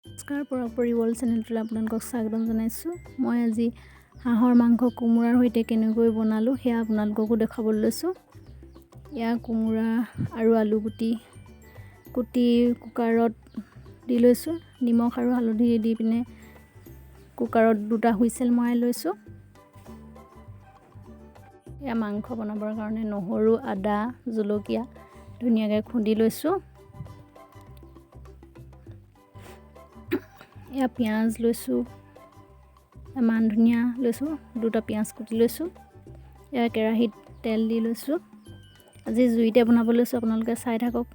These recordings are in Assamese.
নমস্কাৰ, পৰপৰি ৱৰ্ল্ড চেনেলটোলৈ আপোনালোকক স্বাগতম জনাইছোঁ। মই আজি হাঁহৰ মাংস কোমোৰাৰ সৈতে কেনেকৈ বনালোঁ সেয়া আপোনালোককো দেখাবলৈ লৈছোঁ। এয়া কোমোৰা আৰু আলু কুটি কুকাৰত দি লৈছোঁ। নিমখ আৰু হালধি দি পিনে কুকাৰত 2টা হুইচেল মৰাই লৈছোঁ। এয়া মাংস বনাবৰ কাৰণে নহৰু, আদা, জলকীয়া ধুনীয়াকৈ খুন্দি লৈছোঁ। এয়া পিঁয়াজ লৈছোঁ, মান ধনিয়া লৈছোঁ, 2টা পিঁয়াজ কুটি লৈছোঁ। এয়া কেৰাহীত তেল দি লৈছোঁ। আজি জুইতে বনাব লৈছোঁ, আপোনালোকে চাই থাকক।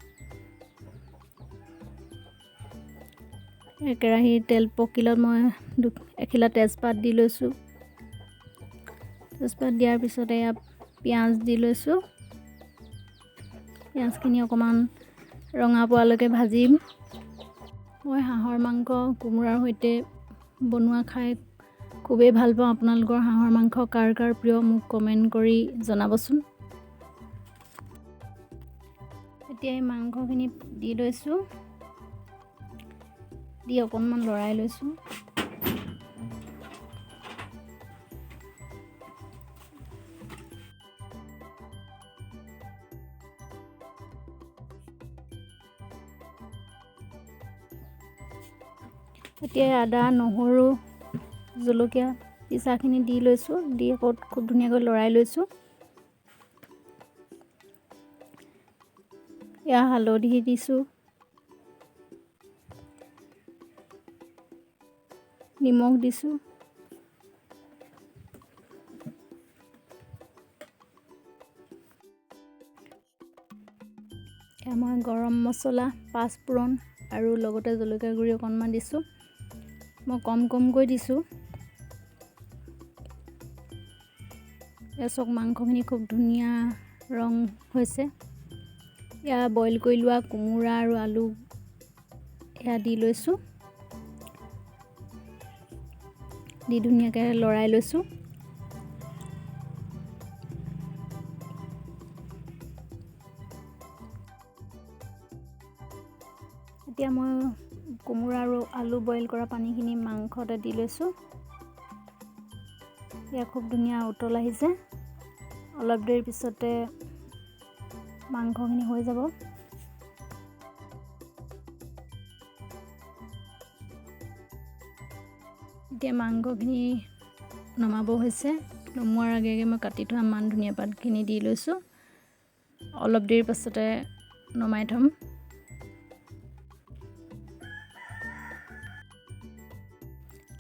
কেৰাহীত তেল পকিলত মই এখিলা তেজপাত দি লৈছোঁ। তেজপাত দিয়াৰ পিছতে এয়া পিঁয়াজ দি লৈছোঁ। পিঁয়াজখিনি অকণমান ৰঙা পোৱালৈকে ভাজিম। মই হাঁহৰ মাংস কোমোৰাৰ সৈতে বনোৱা খাই খুবেই ভাল পাওঁ। আপোনালোকৰ হাঁহৰ মাংস কাৰ কাৰ প্ৰিয় মোক কমেণ্ট কৰি জনাবচোন। এতিয়া এই মাংসখিনি দি লৈছোঁ, দি অকণমান লৰাই লৈছোঁ। এতিয়া আদা, নহৰু, জলকীয়া পিচাখিনি দি লৈছোঁ, দি আকৌ খুব ধুনীয়াকৈ লৰাই লৈছোঁ। এয়া হালধি দিছোঁ, নিমখ দিছোঁ, এয়া মই গৰম মছলা, পাঁচফোৰণ আৰু লগতে জলকীয়া গুড়ি অকণমান দিছোঁ। মই কমকৈ দিছোঁ। এয়া চাওক, মাংসখিনি খুব ধুনীয়া ৰং হৈছে। এয়া বইল কৰি লোৱা কোমোৰা আৰু আলু এয়া দি লৈছোঁ, দি ধুনীয়াকৈ লৰাই লৈছোঁ। এতিয়া মই কোমোৰা আৰু আলু বইল কৰা পানীখিনি মাংসতে দি লৈছোঁ। এয়া খুব ধুনীয়া উতল আহিছে। অলপ দেৰি পিছতে মাংসখিনি হৈ যাব। এতিয়া মাংসখিনি নমাব হৈছে। নমোৱাৰ আগে আগে মই কাটি থোৱা মান ধনিয়া পাতখিনি দি লৈছোঁ। অলপ দেৰি পাছতে নমাই থ'ম।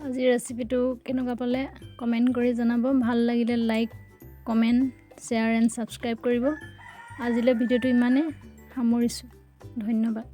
আজিৰ ৰেচিপিটো কেনেকুৱা পালে কমেণ্ট কৰি জনাব। ভাল লাগিলে like, comment, share and subscribe কৰিব। আজিলৈ ভিডিঅ'টো ইমানেই সামৰিছোঁ। ধন্যবাদ।